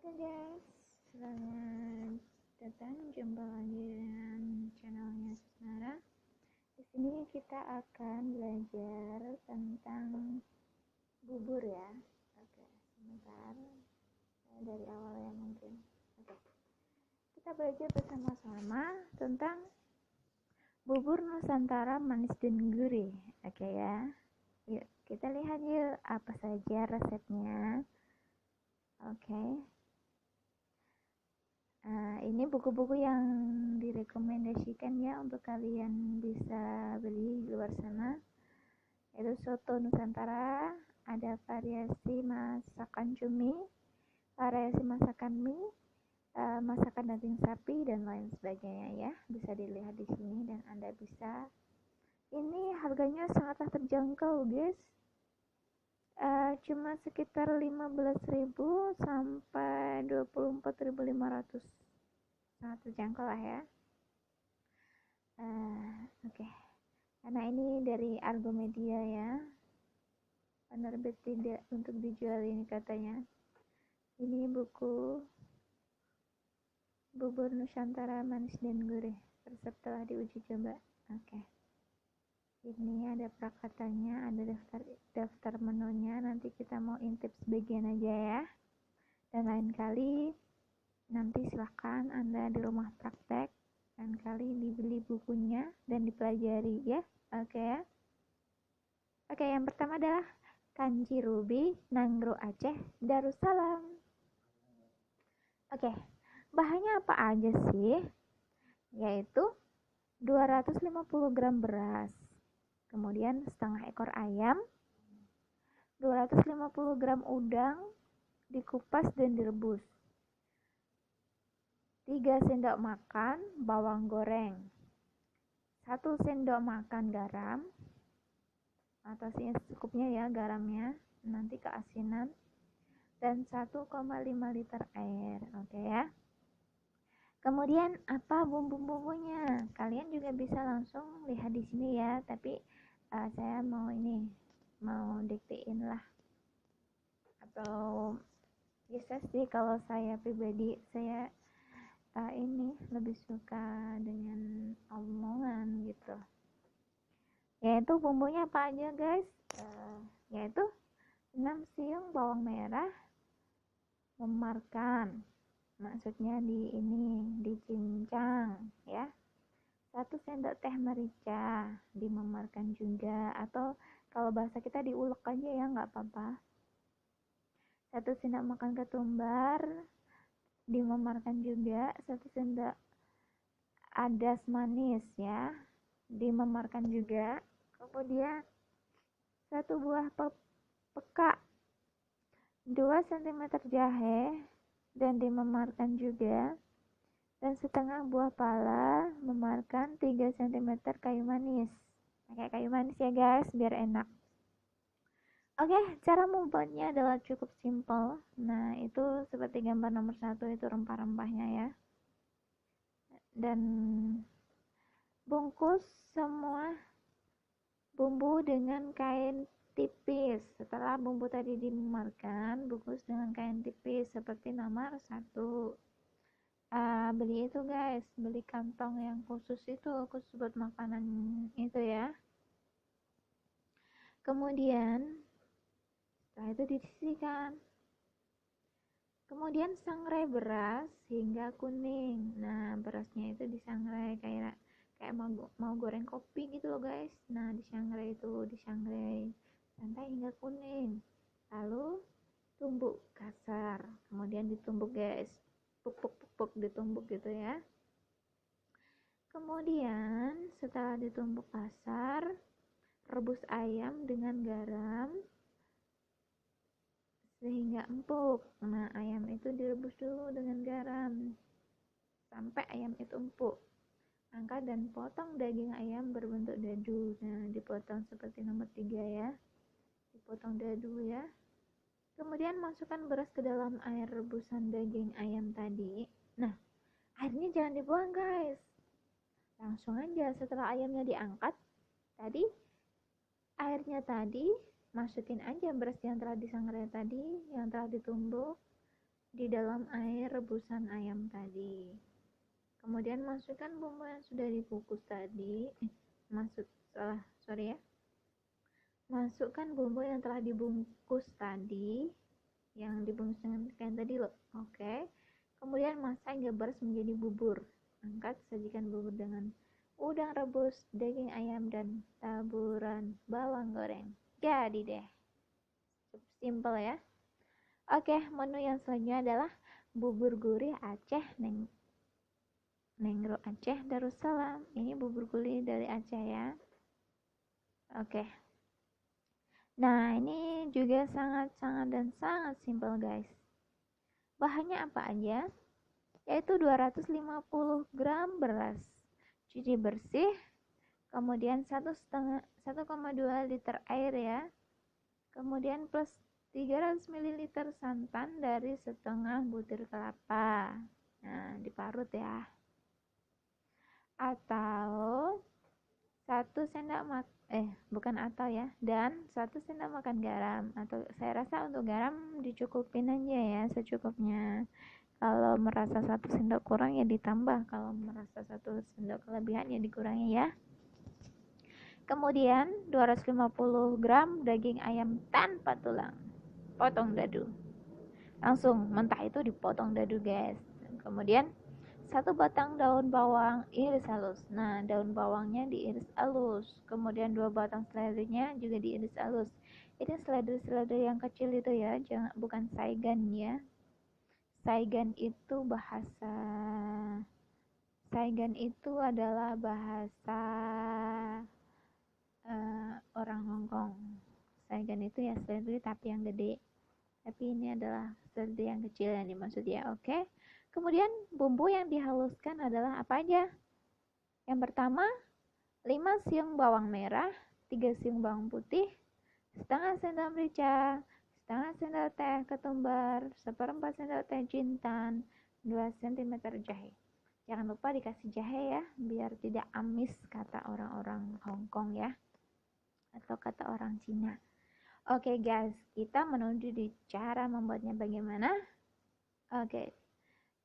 Oke guys, selamat datang, jumpa lagi dengan channelnya Susnara. Di sini kita akan belajar tentang bubur ya. Oke, sebentar dari awal ya mungkin. Oke, kita belajar bersama-sama tentang bubur Nusantara manis dan gurih. Oke ya, yuk kita lihat yuk apa saja resepnya. Oke. Ini buku-buku yang direkomendasikan ya untuk kalian bisa beli di luar sana, yaitu soto Nusantara, ada variasi masakan cumi, variasi masakan mie, masakan daging sapi dan lain sebagainya ya, bisa dilihat di sini dan Anda bisa. Ini harganya sangatlah terjangkau guys, cuma sekitar 15.000 sampai 24.500, sangat terjangkau lah ya. Oke. Karena ini dari Argo Media ya, penerbit tidak untuk dijual ini katanya. Ini buku bubur Nusantara manis dan gurih, resep telah diuji coba. Oke. Ini ada prakatanya, ada daftar menunya. Nanti kita mau intip sebagian aja ya. Dan lain kali nanti silahkan Anda di rumah praktek dan kali dibeli bukunya dan dipelajari ya. Oke ya. Oke, yang pertama adalah Kanji Ruby, Nanggro Aceh, Darussalam. Oke, bahannya apa aja sih? Yaitu 250 gram beras, kemudian setengah ekor ayam, 250 gram udang dikupas dan direbus, 3 sendok makan bawang goreng, 1 sendok makan garam, atau secukupnya ya garamnya, nanti keasinan, dan 1,5 liter air. Oke ya. Kemudian apa bumbu-bumbunya? Kalian juga bisa langsung lihat di sini ya, tapi saya mau diktein lah, atau bisa sih kalau saya pribadi saya ini lebih suka dengan omongan gitu. Yaitu bumbunya apa aja guys? Yaitu 6 siung bawang merah memarkan, maksudnya dicincang ya. 1 sendok teh merica dimemarkan juga, atau kalau bahasa kita diulek aja ya, nggak apa-apa. 1 sendok makan ketumbar dimemarkan juga, 1 sendok adas manis ya dimemarkan juga. Kemudian 1 buah peka, 2 cm jahe dan dimemarkan juga, dan setengah buah pala memarkan, 3 cm kayu manis. Pakai kayu manis ya guys biar enak. Oke, cara membuatnya adalah cukup simpel. Nah, itu seperti gambar nomor 1 itu rempah-rempahnya ya. Dan bungkus semua bumbu dengan kain tipis. Setelah bumbu tadi dimemarkan, bungkus dengan kain tipis seperti nomor 1. Beli itu guys, beli kantong yang khusus buat makanan itu ya. Kemudian setelah itu disisihkan. Kemudian sangrai beras hingga kuning. Nah, berasnya itu disangrai kayak mau goreng kopi gitu loh guys. Nah, disangrai santai hingga kuning. Lalu tumbuk kasar. Kemudian ditumbuk guys. Puk ditumbuk gitu ya. Kemudian setelah ditumbuk kasar, rebus ayam dengan garam sehingga empuk. Nah, ayam itu direbus dulu dengan garam sampai ayam itu empuk. Angkat dan potong daging ayam berbentuk dadu. Nah, dipotong seperti nomor 3 ya. Dipotong dadu ya. Kemudian masukkan beras ke dalam air rebusan daging ayam tadi. Nah, airnya jangan dibuang guys. Langsung aja setelah ayamnya diangkat, airnya tadi masukin aja beras yang telah disangrai tadi, yang telah ditumbuk. di dalam air rebusan ayam tadi. Kemudian masukkan bumbu yang sudah dikukus tadi. Masukkan bumbu yang telah dibungkus tadi, yang dibungkus dengan kain tadi loh. Oke. Kemudian masak hingga beras menjadi bubur. Angkat, sajikan bubur dengan udang rebus, daging ayam, dan taburan bawang goreng. Jadi deh. Cukup simple ya. Oke, menu yang selanjutnya adalah bubur gurih Aceh Nengro Aceh Darussalam. Ini bubur gurih dari Aceh ya. Oke. Nah, ini juga sangat simpel guys. Bahannya apa aja? Yaitu 250 gram beras. Cuci bersih. Kemudian 1,2 liter air ya. Kemudian plus 300 ml santan dari setengah butir kelapa. Nah, diparut ya. Atau 1 sendok dan 1 sendok makan garam. Atau saya rasa untuk garam dicukupin aja ya, secukupnya. Kalau merasa 1 sendok kurang ya ditambah, kalau merasa 1 sendok kelebihan ya dikurangi ya. Kemudian 250 gram daging ayam tanpa tulang, potong dadu. Langsung mentah itu dipotong dadu guys. Kemudian 1 batang daun bawang iris halus. Nah, daun bawangnya diiris halus. Kemudian 2 batang seledrinya juga diiris halus. Ini seledri yang kecil itu ya, bukan saigan ya. Saigan itu adalah bahasa orang Hongkong. Saigan itu ya seledri tapi yang gede. Tapi ini adalah seledri yang kecil yang dimaksud ya, oke? Kemudian bumbu yang dihaluskan adalah apa aja? Yang pertama, 5 siung bawang merah, 3 siung bawang putih, setengah sendok merica, setengah sendok teh ketumbar, 1/4 sendok teh jintan, 2 cm jahe. Jangan lupa dikasih jahe ya, biar tidak amis kata orang-orang Hongkong ya, atau kata orang Cina. Oke guys, kita menuju di cara membuatnya bagaimana? Oke.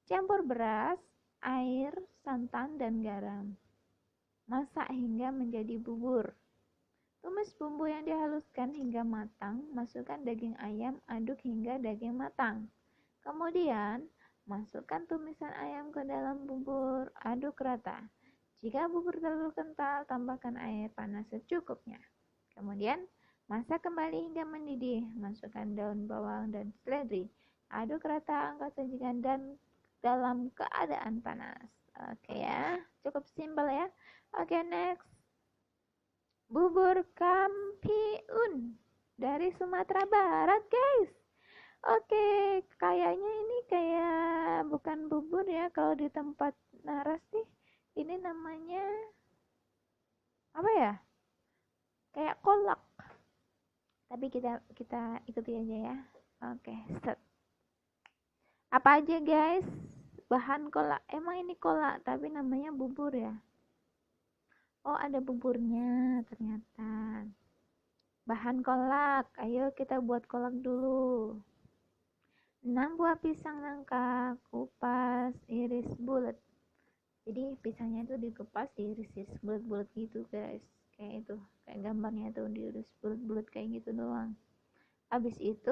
Campur beras, air, santan, dan garam. Masak hingga menjadi bubur. Tumis bumbu yang dihaluskan hingga matang. Masukkan daging ayam, aduk hingga daging matang. Kemudian, masukkan tumisan ayam ke dalam bubur, aduk rata. Jika bubur terlalu kental, tambahkan air panas secukupnya. Kemudian, masak kembali hingga mendidih. Masukkan daun bawang dan seledri. Aduk rata, angkat sajikan dan dalam keadaan panas. Oke ya, cukup simpel ya. Oke, next. Bubur kampiun dari Sumatera Barat, guys. Oke, kayaknya ini kayak bukan bubur ya kalau di tempat Naras nih. Ini namanya apa ya? Kayak kolak. Tapi kita ikuti aja ya. Oke, set. Apa aja guys? Bahan kolak. Emang ini kolak tapi namanya bubur ya? Oh, ada buburnya ternyata. Bahan kolak. Ayo kita buat kolak dulu. 6 buah pisang nangka, kupas, iris bulat. Jadi pisangnya itu dikupas, diiris-iris bulat-bulat gitu guys. Kayak itu, kayak gambarnya tuh diiris bulat-bulat kayak gitu doang. Habis itu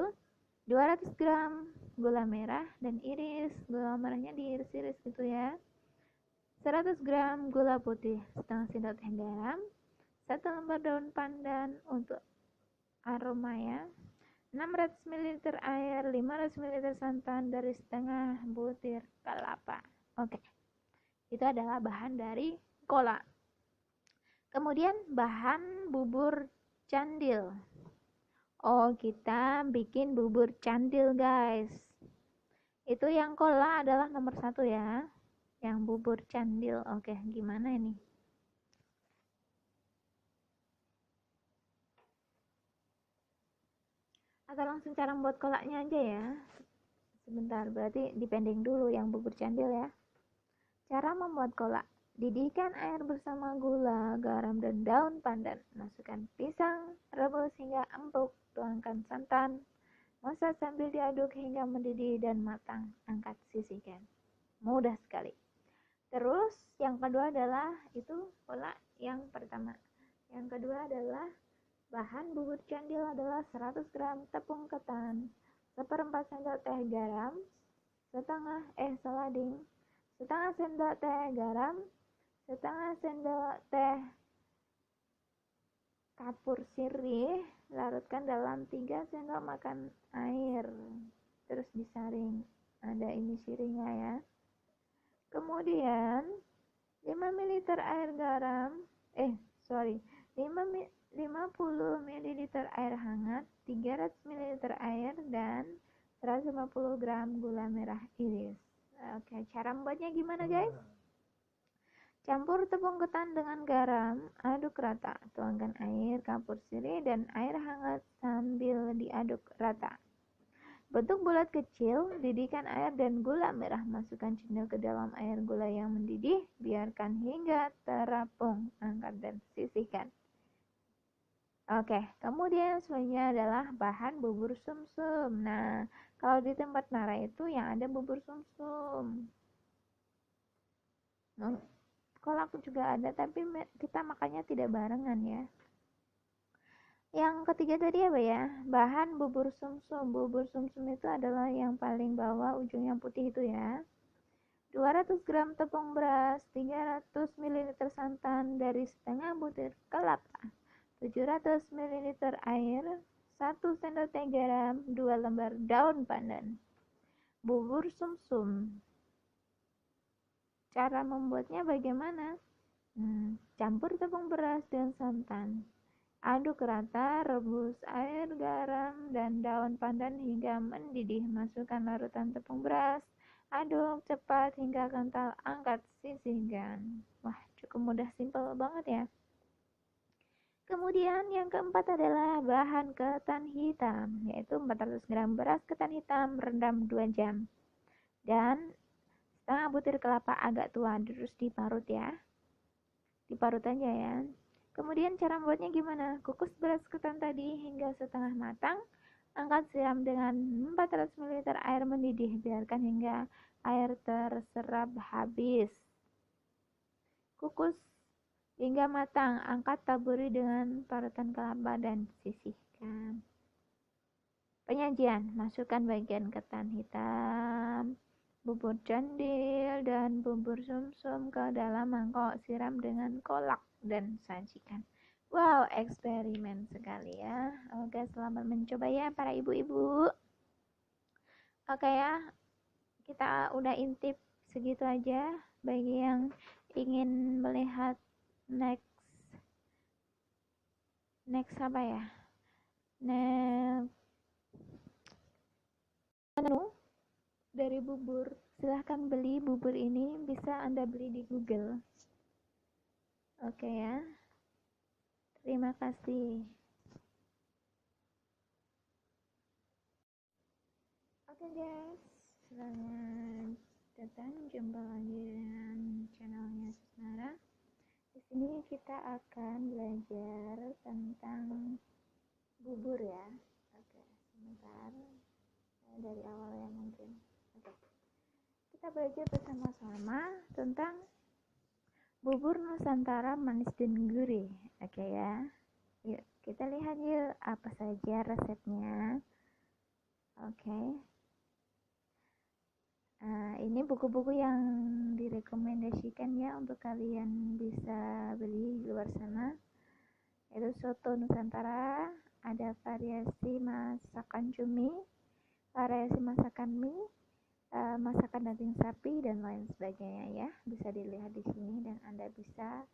200 gram gula merah dan iris. Gula merahnya diiris-iris gitu ya. 100 gram gula putih, setengah sendok teh garam, 1 lembar daun pandan untuk aroma ya. 600 ml air, 500 ml santan dari setengah butir kelapa. Oke. Itu adalah bahan dari kolak. Kemudian bahan bubur candil. Oh, kita bikin bubur candil guys. Itu yang kolak adalah nomor 1 ya. Yang bubur candil. Oke, gimana ini? Atau langsung cara membuat kolaknya aja ya. Sebentar, berarti dipending dulu yang bubur candil ya. Cara membuat kolak. Didihkan air bersama gula, garam, dan daun pandan. Masukkan pisang, rebus hingga empuk. Tuangkan santan. Masak sambil diaduk hingga mendidih dan matang. Angkat, sisihkan. Mudah sekali. Terus yang kedua adalah itu pola yang pertama. Yang kedua adalah bahan bubur candil adalah 100 gram tepung ketan, 1/4 sendok teh garam, setengah sendok teh garam, setengah sendok teh kapur sirih, larutkan dalam 3 sendok makan air, terus disaring. Ada ini sirihnya ya. Kemudian 5 ml air garam, 50 ml air hangat, 300 ml air, dan 150 gram gula merah iris. Oke, cara membuatnya gimana guys? Campur tepung ketan dengan garam, aduk rata. Tuangkan air, kapur sirih, dan air hangat sambil diaduk rata. Bentuk bulat kecil, didihkan air dan gula merah. Masukkan cendil ke dalam air gula yang mendidih. Biarkan hingga terapung. Angkat dan sisihkan. Oke, kemudian selanjutnya adalah bahan bubur sumsum. Nah, kalau di tempat Nara itu yang ada bubur sumsum. Kolak juga ada, tapi kita makannya tidak barengan ya. Yang ketiga tadi apa ya? Bahan bubur sumsum. Bubur sumsum itu adalah yang paling bawah, ujung yang putih itu ya. 200 gram tepung beras, 300 ml santan dari setengah butir kelapa, 700 ml air, 1 sendok teh garam, 2 lembar daun pandan. Bubur sumsum. Cara membuatnya bagaimana? Campur tepung beras dan santan. Aduk rata, rebus air, garam, dan daun pandan hingga mendidih. Masukkan larutan tepung beras. Aduk cepat hingga kental, angkat, sisihkan. Wah, cukup mudah, simple banget ya. Kemudian yang keempat adalah bahan ketan hitam, yaitu 400 gram beras ketan hitam rendam 2 jam. Dan setengah butir kelapa agak tua, terus diparut ya. Diparut aja ya. Kemudian cara membuatnya gimana? Kukus beras ketan tadi hingga setengah matang. Angkat, siram dengan 400 ml air mendidih. Biarkan hingga air terserap habis. Kukus hingga matang. Angkat, taburi dengan parutan kelapa dan sisihkan. Penyajian, masukkan bagian ketan hitam, bubur candil, dan bubur sumsum ke dalam mangkok. Siram dengan kolak dan sajikan. Wow, eksperimen sekali ya. Oke, selamat mencoba ya para ibu-ibu. Oke ya, kita udah intip segitu aja. Bagi yang ingin melihat next apa ya? Next menu dari bubur. Silahkan beli bubur ini, bisa Anda beli di Google. Oke ya. Terima kasih. Oke guys, selamat datang, jumpa lagi dengan channelnya Susnara. Di sini kita akan belajar tentang bubur ya. Oke, sebentar. Dari awal ya mungkin. Oke. Kita belajar bersama-sama tentang bubur Nusantara manis dan gurih. Oke ya. Yuk, kita lihat yuk apa saja resepnya. Oke. Ini buku-buku yang direkomendasikan ya untuk kalian bisa beli di luar sana. Yaitu soto Nusantara, ada variasi masakan cumi, variasi masakan mie, masakan daging sapi, dan lain sebagainya ya. Bisa dilihat di sini dan Anda bisa.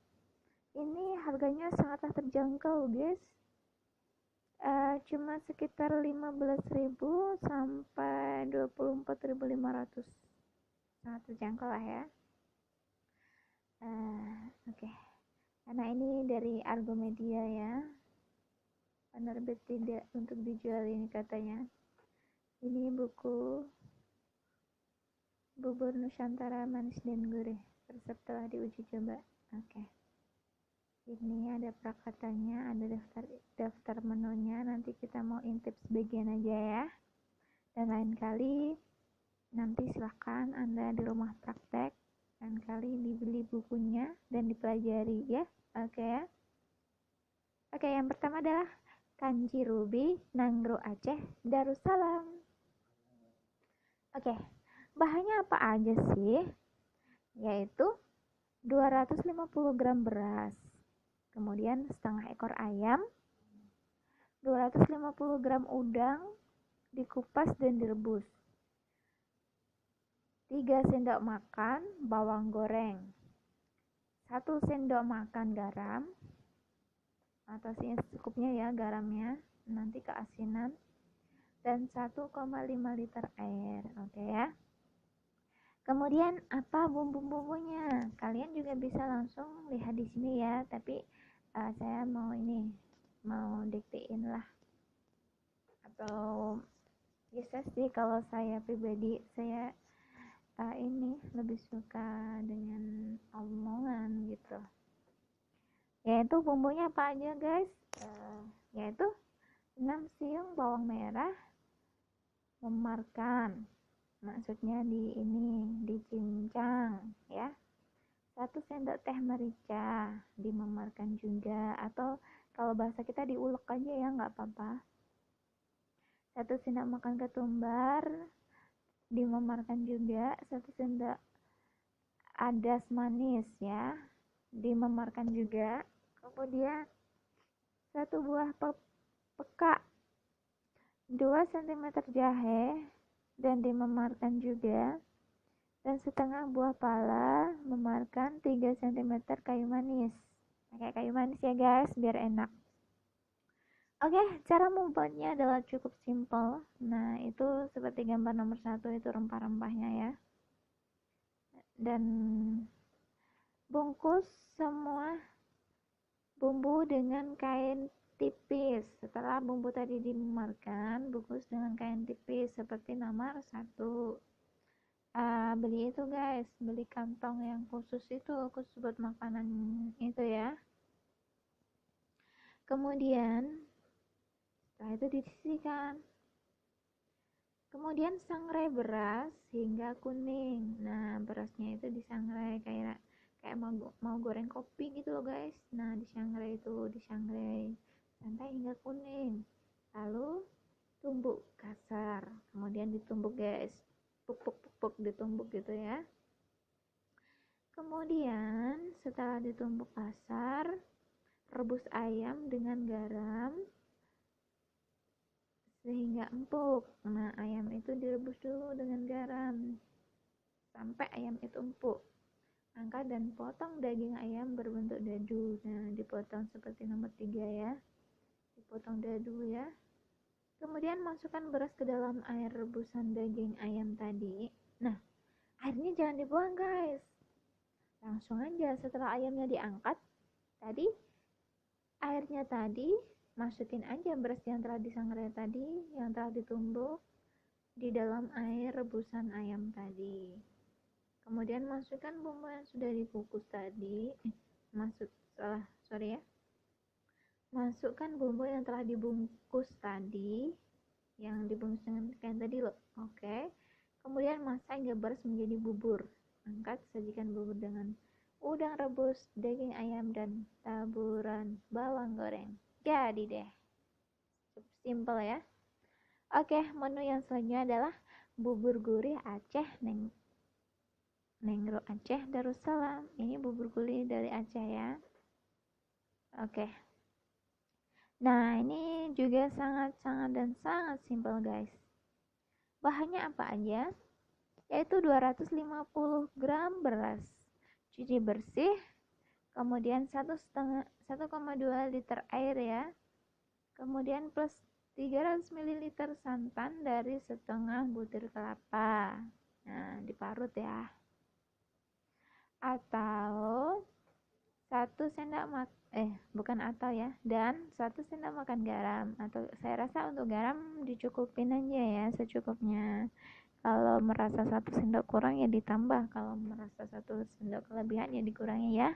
Ini harganya sangatlah terjangkau guys. Cuma sekitar 15.000 sampai 24.500. Sangat terjangkau lah ya. Oke. Karena ini dari Argomedia ya. Penerbit tidak untuk dijual ini katanya. Ini buku bubur Nusantara manis dan gurih. Resep telah diuji coba. Oke. Ini ada prakatanya, ada daftar menunya. Nanti kita mau intip sebagian aja ya. Dan lain kali nanti silahkan Anda di rumah praktek, lain kali dibeli bukunya dan dipelajari ya. Oke ya. Oke, yang pertama adalah Kanji Ruby, Nanggro Aceh, Darussalam. Oke, bahannya apa aja sih? Yaitu 250 gram beras, kemudian setengah ekor ayam, 250 gram udang dikupas dan direbus, 3 sendok makan bawang goreng, 1 sendok makan garam, atau secukupnya ya garamnya, nanti keasinan, dan 1,5 liter air. Oke ya. Kemudian apa bumbu-bumbunya? Kalian juga bisa langsung lihat di sini ya, tapi saya mau diktein lah. Atau bisa sih kalau saya pribadi, saya ini lebih suka dengan omongan gitu. Yaitu bumbunya apa aja guys? Yaitu 6 siung bawang merah memarkan, maksudnya dicincang ya. 1 sendok teh merica dimemarkan juga, atau kalau bahasa kita diulek aja ya, nggak apa-apa. 1 sendok makan ketumbar dimemarkan juga, 1 sendok adas manis ya dimemarkan juga. Kemudian 1 buah peka, 2 cm jahe dan dimemarkan juga, dan setengah buah pala memarkan, 3 cm kayu manis. Pakai kayu manis ya guys biar enak. Oke, cara membuatnya adalah cukup simpel. Nah, itu seperti gambar nomor 1, itu rempah-rempahnya ya. Dan bungkus semua bumbu dengan kain tipis. Setelah bumbu tadi dimemarkan, bungkus dengan kain tipis seperti nomor 1. Beli itu guys, beli kantong yang khusus buat makanan itu ya. Kemudian setelah itu disisihkan. Kemudian sangrai beras hingga kuning. Nah, berasnya itu disangrai kayak mau goreng kopi gitu loh guys. Nah, disangrai santai hingga kuning. Lalu tumbuk kasar. Kemudian ditumbuk guys. Puk ditumbuk gitu ya. Kemudian setelah ditumbuk kasar, rebus ayam dengan garam sehingga empuk. Nah, ayam itu direbus dulu dengan garam sampai ayam itu empuk. Angkat dan potong daging ayam berbentuk dadu. Nah, dipotong seperti nomor 3 ya. Dipotong dadu ya. Kemudian masukkan beras ke dalam air rebusan daging ayam tadi. Nah, airnya jangan dibuang guys. Langsung aja setelah ayamnya diangkat, airnya tadi masukin aja beras yang telah disangrai tadi, yang telah ditumbuk di dalam air rebusan ayam tadi. Kemudian masukkan bumbu yang sudah dikukus tadi. Masukkan bumbu yang telah dibungkus tadi, yang dibungkus dengan kain tadi loh. Oke. Kemudian masak hingga beras menjadi bubur. Angkat, sajikan bubur dengan udang rebus, daging ayam, dan taburan bawang goreng. Jadi deh, cukup simple ya. Oke, menu yang selanjutnya adalah bubur gurih Aceh Nanggro Aceh Darussalam. Ini bubur gurih dari Aceh ya. Oke. Nah, ini juga sangat simple guys. Bahannya apa aja? Yaitu 250 gram beras cuci bersih, kemudian 1,2 liter air ya, kemudian plus 300 ml santan dari setengah butir kelapa. Nah, diparut ya. Atau 1 sendok dan 1 sendok makan garam. Atau saya rasa untuk garam dicukupin aja ya, secukupnya. Kalau merasa 1 sendok kurang ya ditambah, kalau merasa 1 sendok kelebihan ya dikurangi ya.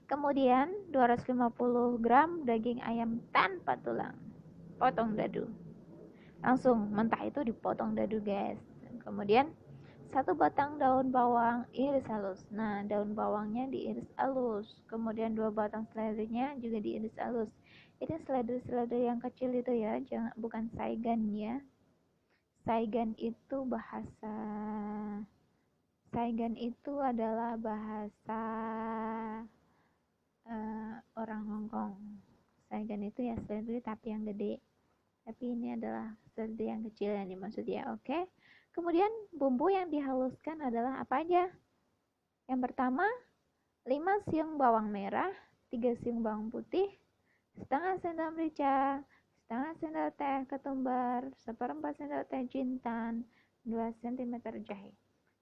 Kemudian 250 gram daging ayam tanpa tulang, potong dadu. langsung mentah itu dipotong dadu guys. Kemudian 1 batang daun bawang iris halus. Nah, daun bawangnya diiris halus. Kemudian 2 batang seledrinya juga diiris halus. Ini seledri yang kecil itu ya, jangan, bukan saigan ya. Saigan itu adalah bahasa orang Hong Kong. Saigan itu ya seledri tapi yang gede. Tapi ini adalah seledri yang kecil yang dimaksud ya, oke? Kemudian bumbu yang dihaluskan adalah apa aja? Yang pertama, 5 siung bawang merah, 3 siung bawang putih, setengah sendok merica, setengah sendok teh ketumbar, 1/4 sendok teh jintan, 2 cm jahe.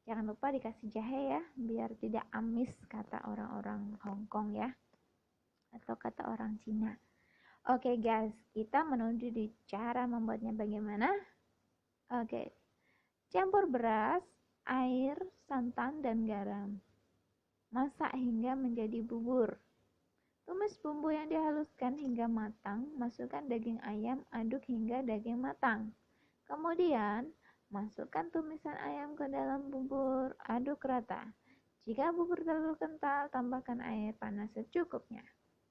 Jangan lupa dikasih jahe ya, biar tidak amis kata orang-orang Hong Kong ya, atau kata orang Cina. Oke guys, kita menuju di cara membuatnya bagaimana. Oke, campur beras, air, santan, dan garam. Masak hingga menjadi bubur. Tumis bumbu yang dihaluskan hingga matang, masukkan daging ayam, aduk hingga daging matang. Kemudian, masukkan tumisan ayam ke dalam bubur, aduk rata. Jika bubur terlalu kental, tambahkan air panas secukupnya.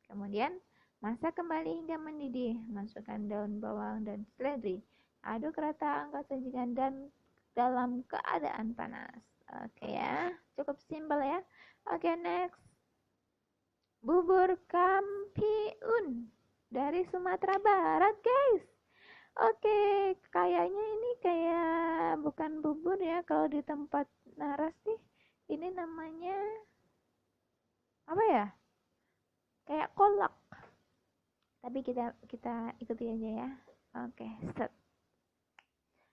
Kemudian, masak kembali hingga mendidih, masukkan daun bawang dan seledri. Aduk rata, angkat sajikan dan dalam keadaan panas. Oke ya, cukup simpel ya. Oke, next. Bubur kampiun dari Sumatera Barat, guys. Oke, kayaknya ini kayak bukan bubur ya kalau di tempat Naras nih. Ini namanya apa ya? Kayak kolak. Tapi kita ikuti aja ya. Oke, set.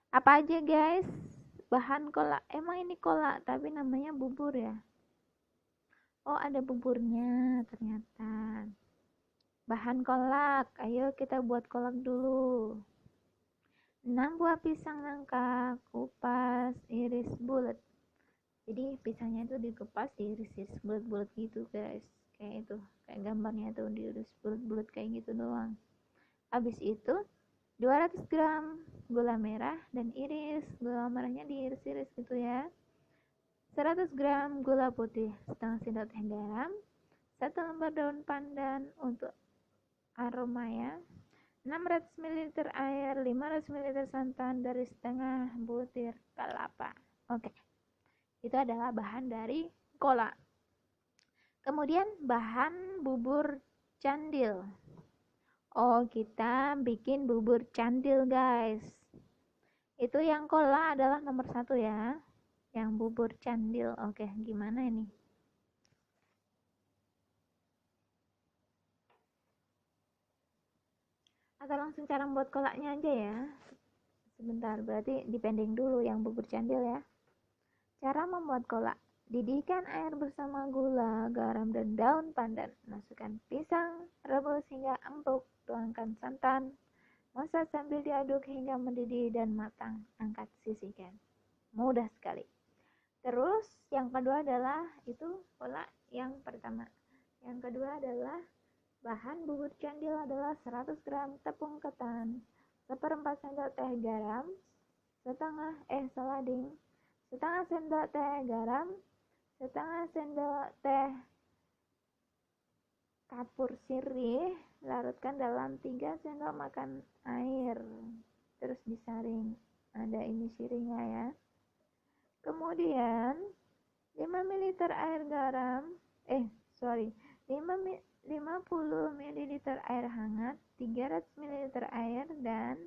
Apa aja, guys? Bahan kolak. Emang ini kolak, tapi namanya bubur ya. Oh, ada buburnya ternyata. Bahan kolak. Ayo kita buat kolak dulu. 6 buah pisang nangka, kupas, iris bulat. Jadi pisangnya itu dikupas, diiris bulat-bulat gitu guys. Kayak itu, kayak gambarnya tuh diiris bulat-bulat kayak gitu doang. Habis itu 200 gram gula merah dan iris. Gula merahnya diiris-iris gitu ya. 100 gram gula putih, setengah sendok teh garam, 1 lembar daun pandan untuk aroma ya. 600 ml air, 500 ml santan dari setengah butir kelapa. Oke. Itu adalah bahan dari kolak. Kemudian bahan bubur candil. Oh, kita bikin bubur candil, guys. Itu yang kolak adalah nomor 1 ya. Yang bubur candil. Oke, gimana ini? Atau langsung cara membuat kolaknya aja ya. Sebentar, berarti dipending dulu yang bubur candil ya. Cara membuat kolak. Didihkan air bersama gula, garam, dan daun pandan. Masukkan pisang, rebus hingga empuk. Tuangkan santan. Masak sambil diaduk hingga mendidih dan matang. Angkat, sisihkan. Mudah sekali. Terus yang kedua adalah itu kolak yang pertama. Yang kedua adalah bahan bubur candil adalah 100 gram tepung ketan, 1/4 sendok teh garam, setengah sendok teh garam, setengah sendok teh kapur sirih, larutkan dalam 3 sendok makan air, terus disaring. Ada ini sirihnya ya. Kemudian 5 ml air garam, 50 ml air hangat, 300 ml air, dan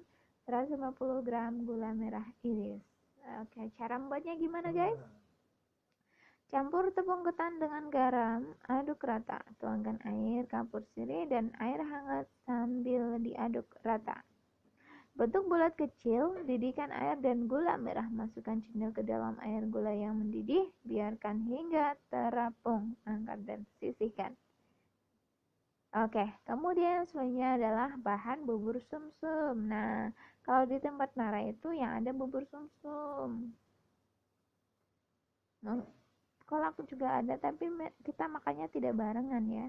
150 gram gula merah iris. Oke, cara membuatnya gimana guys? Campur tepung ketan dengan garam, aduk rata. Tuangkan air kapur sirih dan air hangat sambil diaduk rata. Bentuk bulat kecil, didihkan air dan gula merah. Masukkan cendol ke dalam air gula yang mendidih, biarkan hingga terapung. Angkat dan sisihkan. Oke, kemudian selanjutnya adalah bahan bubur sumsum. Nah, kalau di tempat Nara itu yang ada bubur sumsum. Kolak juga ada, tapi kita makannya tidak barengan ya.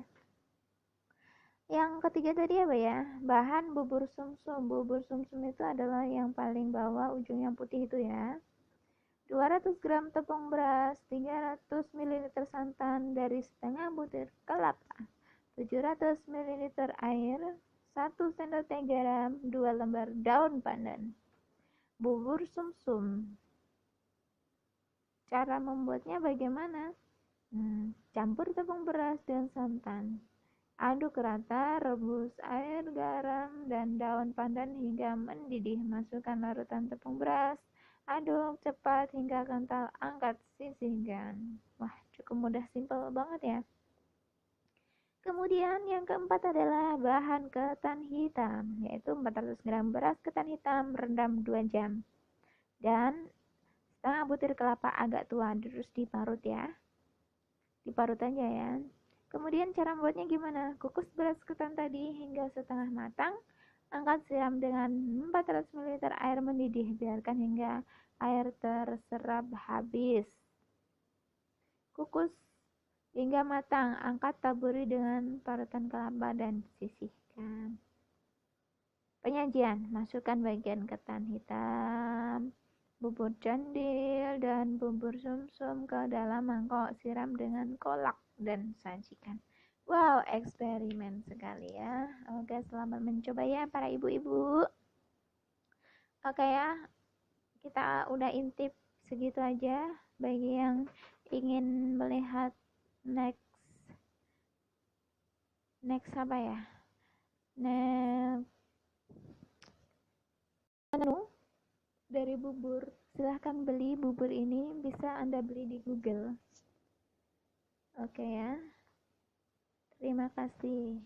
Yang ketiga tadi apa ya? Bahan bubur sumsum. Bubur sumsum itu adalah yang paling bawah, ujung yang putih itu ya. 200 gram tepung beras, 300 ml santan dari setengah butir kelapa, 700 ml air, 1 sendok teh garam, 2 lembar daun pandan. Bubur sumsum. Cara membuatnya bagaimana? Campur tepung beras dan santan. Aduk rata, rebus air, garam, dan daun pandan hingga mendidih. Masukkan larutan tepung beras. Aduk cepat hingga kental, angkat, sisihkan. Wah, cukup mudah, simpel banget ya. Kemudian yang keempat adalah bahan ketan hitam, yaitu 400 gram beras ketan hitam rendam 2 jam. Dan setengah butir kelapa agak tua, terus diparut ya. Diparut aja ya. Kemudian cara membuatnya gimana? Kukus beras ketan tadi hingga setengah matang. Angkat, siram dengan 400 ml air mendidih. Biarkan hingga air terserap habis. Kukus hingga matang. Angkat, taburi dengan parutan kelapa dan sisihkan. Penyajian: masukkan bagian ketan hitam, bubur candil, dan bubur sumsum ke dalam mangkok. Siram dengan kolak dan sajikan. Wow, eksperimen sekali ya. Oke, selamat mencoba ya para ibu-ibu. Oke ya, kita udah intip segitu aja. Bagi yang ingin melihat next apa ya? Next menu dari bubur, silahkan beli bubur ini, bisa Anda beli di Google. Oke ya, terima kasih.